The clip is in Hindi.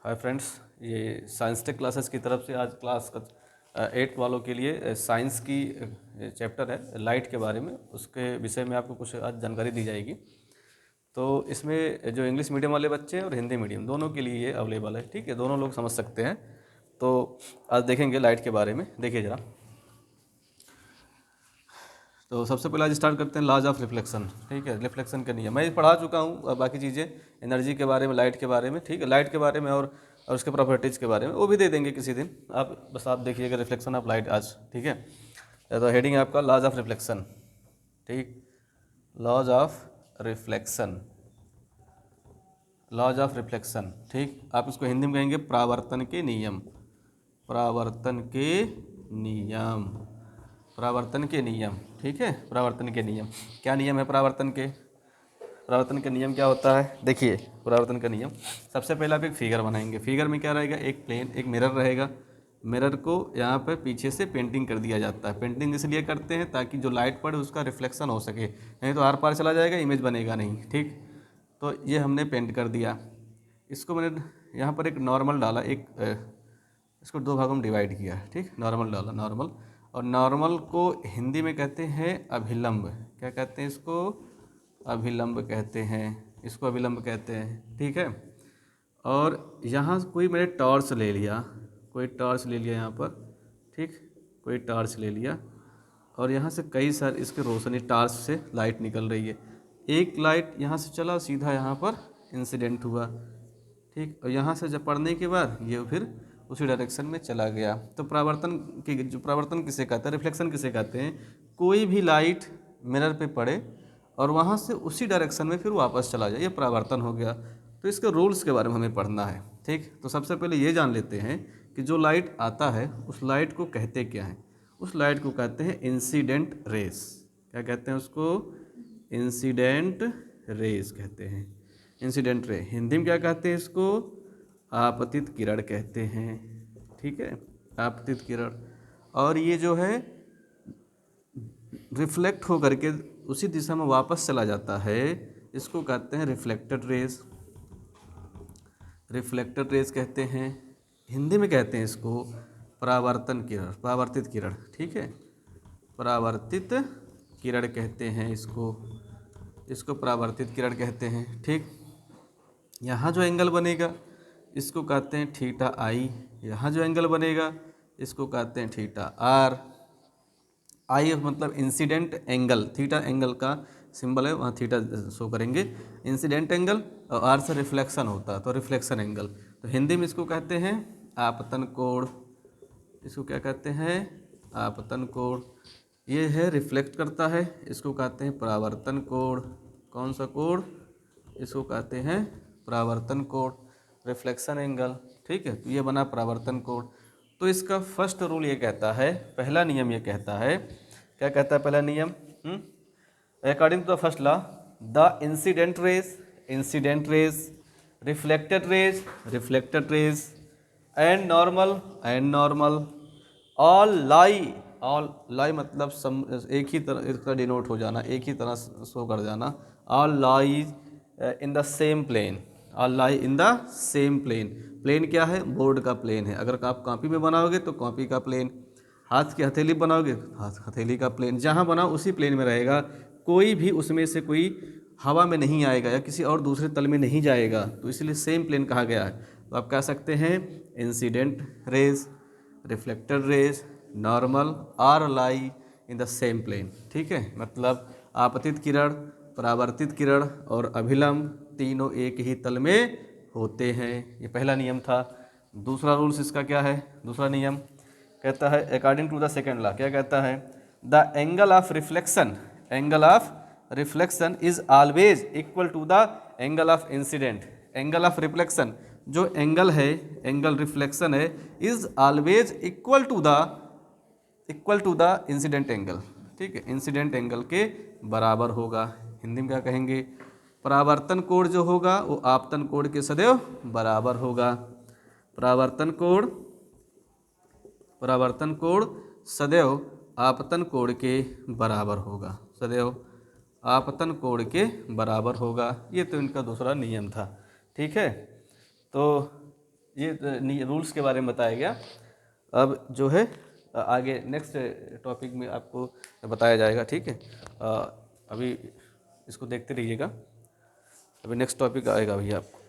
हाय फ्रेंड्स, ये साइंस टेक क्लासेस की तरफ से आज क्लास 8 वालों के लिए साइंस की चैप्टर है लाइट के बारे में, उसके विषय में आपको कुछ आज जानकारी दी जाएगी। तो इसमें जो इंग्लिश मीडियम वाले बच्चे हैं और हिंदी मीडियम दोनों के लिए ये अवेलेबल है। ठीक है, दोनों लोग समझ सकते हैं। तो आज देखेंगे लाइट के बारे में। देखिए ज़रा, तो सबसे पहले आज स्टार्ट करते हैं लॉज ऑफ रिफ्लेक्शन। ठीक है, रिफ्लेक्शन के नियम मैं पढ़ा चुका हूँ, बाकी चीज़ें एनर्जी के बारे में, लाइट के बारे में, ठीक है, लाइट के बारे में और उसके प्रॉपर्टीज़ के बारे में वो भी दे देंगे किसी दिन। आप देखिएगा रिफ्लेक्शन ऑफ लाइट आज। ठीक है, तो हेडिंग है आपका लॉज ऑफ रिफ्लेक्शन। ठीक, laws of reflection, laws of reflection. ठीक, आप इसको हिंदी में कहेंगे प्रावर्तन के नियम, प्रावर्तन के नियम, परावर्तन के नियम। ठीक है, परावर्तन के नियम। क्या नियम है परावर्तन के? परावर्तन का नियम क्या होता है? देखिए, परावर्तन का नियम सबसे पहले आप एक फिगर बनाएंगे। फिगर में क्या रहेगा? एक प्लेन, एक मिरर रहेगा। मिरर को यहाँ पर पीछे से पेंटिंग कर दिया जाता है। पेंटिंग इसलिए करते हैं ताकि जो लाइट पड़े उसका रिफ्लेक्शन हो सके, नहीं तो आर पार चला जाएगा, इमेज बनेगा नहीं। ठीक, तो ये हमने पेंट कर दिया। इसको मैंने यहाँ पर एक नॉर्मल डाला, इसको दो भागों में डिवाइड किया। ठीक, नॉर्मल डाला, नॉर्मल। और नॉर्मल को हिंदी में कहते हैं अभिलंब। क्या कहते हैं इसको? अभिलंब कहते हैं, इसको अभिलंब कहते हैं। ठीक है, और यहाँ कोई मैंने टॉर्च ले लिया, कोई टॉर्च ले लिया यहाँ पर। ठीक, कोई टॉर्च ले लिया और यहाँ से कई सारे इसके रोशनी, टॉर्च से लाइट निकल रही है। एक लाइट यहाँ से चला सीधा यहाँ पर इंसिडेंट हुआ। ठीक, और यहाँ से जब पढ़ने के बाद ये फिर उसी डायरेक्शन में चला गया। तो परावर्तन की जो परावर्तन किसे कहते हैं, रिफ्लेक्शन किसे कहते हैं? कोई भी लाइट मिरर पे पड़े और वहाँ से उसी डायरेक्शन में फिर वापस चला जाए, ये परावर्तन हो गया। तो इसके रूल्स के बारे में हमें पढ़ना है। ठीक, तो सबसे पहले ये जान लेते हैं कि जो लाइट आता है उस लाइट को कहते क्या हैं? उस लाइट को कहते हैं इंसिडेंट रेस। क्या कहते हैं उसको? इंसिडेंट रेस कहते हैं। इंसिडेंट रे, हिंदी में क्या कहते हैं इसको? आपतित किरण कहते हैं। ठीक है, आपतित किरण। और ये जो है रिफ्लेक्ट हो करके उसी दिशा में वापस चला जाता है, इसको कहते हैं रिफ्लेक्टेड रेस। रिफ्लेक्टेड रेस कहते हैं। हिंदी में कहते हैं इसको परावर्तन किरण, परावर्तित किरण। ठीक है, परावर्तित किरण कहते हैं इसको, इसको परावर्तित किरण कहते हैं। ठीक, यहाँ जो एंगल बनेगा इसको कहते हैं थीटा आई। यहाँ जो एंगल बनेगा इसको कहते हैं थीटा आर। आई मतलब इंसिडेंट एंगल, थीटा एंगल का सिंबल है, वहाँ थीटा शो करेंगे। इंसिडेंट एंगल और आर से रिफ्लेक्शन होता है तो रिफ्लेक्शन एंगल। तो हिंदी में इसको कहते हैं आपतन कोण। इसको क्या कहते हैं? आपतन कोण। ये है रिफ्लेक्ट करता है, इसको कहते हैं परावर्तन कोण। कौन सा कोण? इसको कहते हैं परावर्तन कोण, रिफ्लेक्शन एंगल। ठीक है, तो ये बना परावर्तन कोण। तो इसका फर्स्ट रूल ये कहता है, पहला नियम ये कहता है, क्या कहता है पहला नियम? According to the first law, the incident rays, incident rays, reflected rays, reflected rays, and normal, and normal, all lie, all lie मतलब एक ही तरह इसका डिनोट हो जाना, एक ही तरह शो कर जाना। All lie in the same plane, all lie in the same plane. Plane क्या है? बोर्ड का प्लेन है। अगर आप कॉपी में बनाओगे तो कॉपी का प्लेन, हाथ की हथेली बनाओगे हाथ हथेली का प्लेन, जहाँ बनाओ उसी प्लेन में रहेगा। कोई भी उसमें से कोई हवा में नहीं आएगा या किसी और दूसरे तल में नहीं जाएगा, तो इसलिए सेम प्लेन कहा गया है। तो आप कह सकते हैं incident rays, reflected rays, normal are lie in the same plane. ठीक है, मतलब आपतित किरण, परावर्तित किरण और अभिलंब तीनों एक ही तल में होते हैं। ये पहला नियम था। दूसरा रूल्स इसका क्या है? दूसरा नियम कहता है according to the second law, क्या कहता है? The angle of reflection, angle of reflection is always equal to the angle of incident. Angle of reflection, जो एंगल है, एंगल रिफ्लेक्शन है, is always equal to the incident angle. ठीक है, इंसिडेंट एंगल के बराबर होगा। हिंदी में क्या कहेंगे? परावर्तन कोण जो होगा वो आपतन कोण के सदैव बराबर होगा। परावर्तन कोण, परावर्तन कोण सदैव आपतन कोण के बराबर होगा, सदैव आपतन कोण के बराबर होगा। ये तो इनका दूसरा नियम था। ठीक है, तो ये रूल्स के बारे में बताया गया। अब जो है आगे नेक्स्ट टॉपिक में आपको बताया जाएगा, ठीक है। अभी इसको देखते रहिएगा, अभी नेक्स्ट टॉपिक आएगा भैया आपको।